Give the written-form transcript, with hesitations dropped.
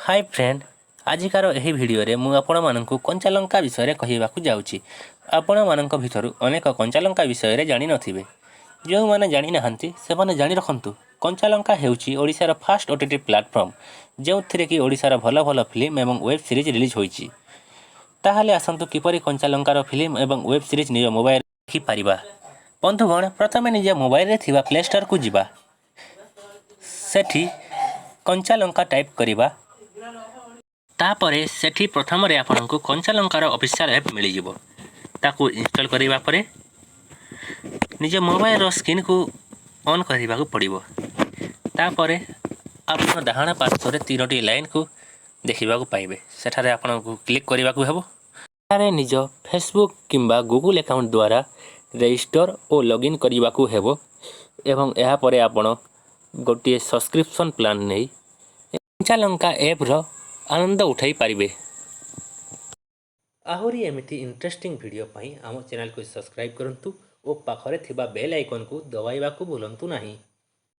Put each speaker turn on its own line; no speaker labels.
Hi friend, आजिकार यही video मु आपण मानक कंचा लंका विषय कहवाक जाऊँगी। आपण मान भर अनेक कंचा लंका विषय जानी नथिबे। जो मैंने जानी नहांती से माने जानी रखंतु। कंचा लंका हेउची ओडिशार फास्ट ओटीटी प्लेटफॉर्म जो थी कि ओडिशार भल भल फिल्म एवं वेब सीरीज रिलीज होईची। ताहले आसंतु किपरि कंचा लंकार फिल्म एवं वेब सीरीज निज मोबाइल देखि पारिबा। बंधुगण, प्रथमे निज मोबाइल रे थिबा प्ले स्टोर को जिबा। सेठी कंचा लंका टाइप करिबा। तापरे सेठी प्रथम रे आपनकु कंचा लंकार ऑफिशियल ऐप मिल जिवो। ताकू इंस्टॉल करिबा परे निज मोबाइल रो स्क्रीन को ऑन करिबा को पड़िबो। तापरे आपन डाहाण पार्श्व तीनोटी लाइन को देखिबा को पाइबे। सेठारे आपनकु क्लिक करिबा को हेबो। तारे निज फेसबुक किंबा गूगल अकाउंट द्वारा रजिस्टर और लॉगिन करिबा को हेबो एवं एहा परे आपण गोटे सब्सक्रिप्शन प्लान नै कंचा लंका ऐप रो आनंद उठाई पारिबे। आहुरी एमिति इंटरेस्टिंग वीडियो पाई आम चैनल को सब्सक्राइब करंतु और पाखरे थिबा बेल आइकन को दबाइबा को भूलंतु नाही।